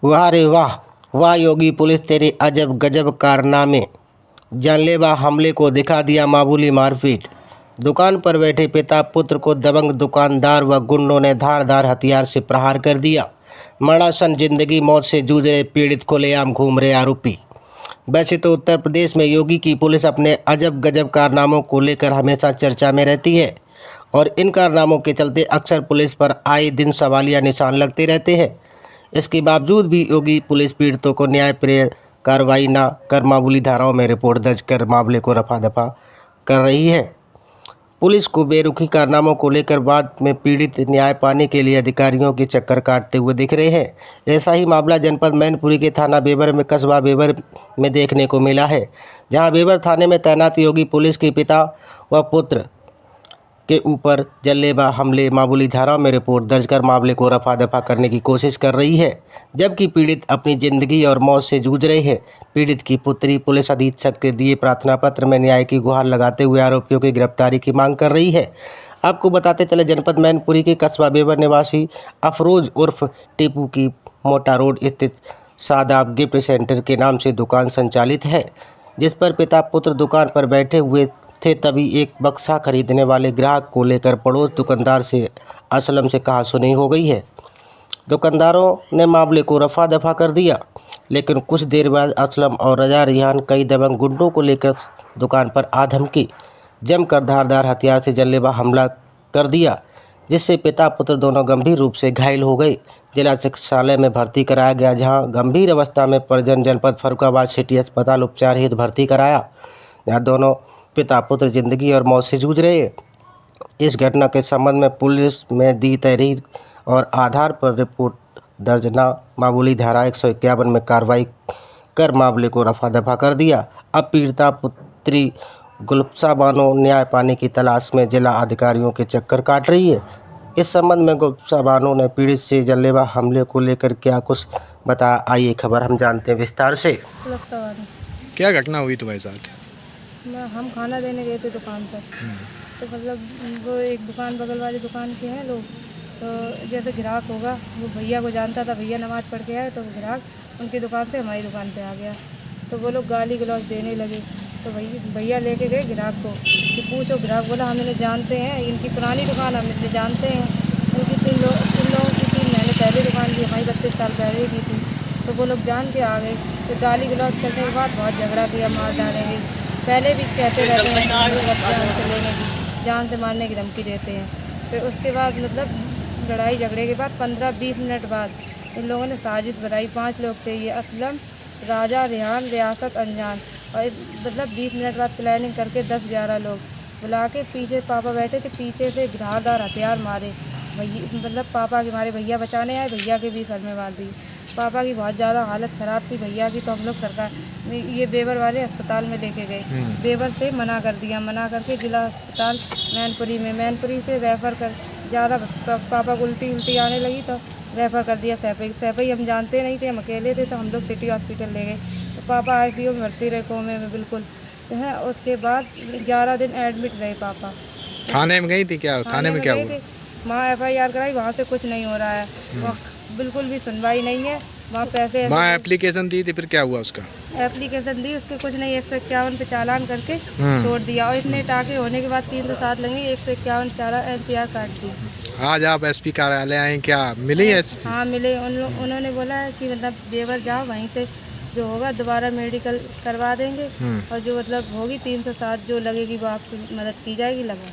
वाह रे वाह, वाह योगी पुलिस तेरे अजब गजब कारनामे। जानलेवा हमले को दिखा दिया मामूली मारपीट। दुकान पर बैठे पिता पुत्र को दबंग दुकानदार व गुंडों ने धारदार हथियार से प्रहार कर दिया। मरणासन जिंदगी मौत से जूझ रहे पीड़ित खुलेआम घूम रहे आरोपी। वैसे तो उत्तर प्रदेश में योगी की पुलिस अपने अजब गजब कारनामों को लेकर हमेशा चर्चा में रहती है और इन कारनामों के चलते अक्सर पुलिस पर आए दिन सवालिया निशान लगते रहते हैं। इसके बावजूद भी योगी पुलिस पीड़ितों को न्यायप्रिय कार्रवाई न कर मामूली धाराओं में रिपोर्ट दर्ज कर मामले को रफा दफा कर रही है। पुलिस को बेरुखी कारनामों को लेकर बाद में पीड़ित न्याय पाने के लिए अधिकारियों के चक्कर काटते हुए दिख रहे हैं। ऐसा ही मामला जनपद मैनपुरी के थाना बेबर में कस्बा बेबर में देखने को मिला है, जहां बेबर थाने में तैनात योगी पुलिस के पिता व पुत्र के ऊपर जानलेवा हमले मामूली धाराओं में रिपोर्ट दर्ज कर मामले को रफा दफा करने की कोशिश कर रही है, जबकि पीड़ित अपनी जिंदगी और मौत से जूझ रहे हैं। पीड़ित की पुत्री पुलिस अधीक्षक के दिए प्रार्थना पत्र में न्याय की गुहार लगाते हुए आरोपियों की गिरफ्तारी की मांग कर रही है। आपको बताते चले, जनपद मैनपुरी के कस्बा बेबर निवासी अफरोज उर्फ टीपू की मोटा रोड स्थित शादाब गिफ्ट सेंटर के नाम से दुकान संचालित है, जिस पर पिता पुत्र दुकान पर बैठे हुए थे। तभी एक बक्सा खरीदने वाले ग्राहक को लेकर पड़ोस दुकानदार से असलम से कहासुनी हो गई है। दुकानदारों ने मामले को रफा दफा कर दिया, लेकिन कुछ देर बाद असलम और रजा रिहान कई दबंग गुंडों को लेकर दुकान पर आ धमकी जमकर धारदार हथियार से जानलेवा हमला कर दिया, जिससे पिता पुत्र दोनों गंभीर रूप से घायल हो गए। जिला चिकित्सालय में भर्ती कराया गया, जहां गंभीर अवस्था में परिजन जनपद फर्रुखाबाद सिटी अस्पताल उपचार हेतु भर्ती कराया, जहां दोनों पिता पुत्र जिंदगी और मौत से जूझ रहे हैं। इस घटना के संबंध में पुलिस में दी तहरीर और आधार पर रिपोर्ट दर्ज न मामूली धारा 151 में कार्रवाई कर मामले को रफा दफा कर दिया। अब पीड़िता पुत्री गुलफ्सा बानो न्याय पाने की तलाश में जिला अधिकारियों के चक्कर काट रही है। इस संबंध में गुलफ्सा बानो ने पीड़ित से जानलेवा हमले को लेकर क्या कुछ बताया, आइए खबर हम जानते हैं विस्तार से। क्या घटना हुई तुम्हारे साथ? हम खाना देने गए थे दुकान पर, तो मतलब वो एक दुकान बगल वाली दुकान के हैं लोग, तो जैसे ग्राहक होगा वो भैया को जानता था, भैया नमाज़ पढ़ के आए, तो ग्राहक उनकी दुकान से हमारी दुकान पे आ गया, तो वो लोग गाली गलौज देने लगे। तो भैया लेके गए ग्राहक को कि पूछो। ग्राहक बोला हम इन्हें जानते हैं, इनकी पुरानी दुकान हम इन्हें जानते हैं, उनकी तीन लोगों की 3 महीने पहले दुकान की, हमारी 32 साल पहले की थी। तो वो लोग जान के आ गए। तो गाली गलौज करने के बाद बहुत झगड़ा किया, मार डालेंगे। पहले भी कहते रहते हैं जान से लेने की, जान से मारने की धमकी देते हैं। फिर उसके बाद मतलब लड़ाई झगड़े के बाद 15-20 मिनट बाद इन लोगों ने साजिश बनाई। 5 लोग थे, ये असलम, राजा, रेहान, रियासत, अनजान, और मतलब 20 मिनट बाद प्लानिंग करके 10-11 लोग बुला के पीछे पापा बैठे थे, पीछे से धारदार हथियार मारे भैया, मतलब पापा के मारे। भैया बचाने आए, भैया के भी सर में मार दी। पापा की बहुत ज़्यादा हालत ख़राब थी भैया की, तो हम लोग सरकार ये बेबर वाले अस्पताल में लेके गए। बेबर से मना कर दिया, मना करके जिला अस्पताल मैनपुरी से रेफ़र कर, ज़्यादा पापा को उल्टी आने लगी तो रेफ़र कर दिया सैफई। हम जानते नहीं थे, हम अकेले थे, तो हम लोग सिटी हॉस्पिटल ले गए। तो पापा ICU में भर्ती रहे, कोमे में बिल्कुल है। उसके बाद 11 दिन एडमिट रहे पापा। थाने में गई थी क्या? थाने में क्या हुआ? वहाँ FIR कराई, वहाँ से कुछ नहीं हो रहा है, वहाँ बिल्कुल भी सुनवाई नहीं है। वहाँ पैसे वहाँ एप्लीकेशन दी थी, फिर क्या हुआ उसका? एप्लीकेशन दी, उसके कुछ नहीं, 151 पे चालान करके छोड़ दिया। और इतने टाके होने के बाद 307 लगेंगे, 151 NCR काट दी। आज आप SP कार्यालय आए, क्या मिली है? हाँ मिले। उन्होंने बोला है कि मतलब बेवर जाओ, वहीं से जो होगा दोबारा मेडिकल करवा देंगे, और जो मतलब होगी 307 जो लगेगी वो आपकी मदद की जाएगी, लगा।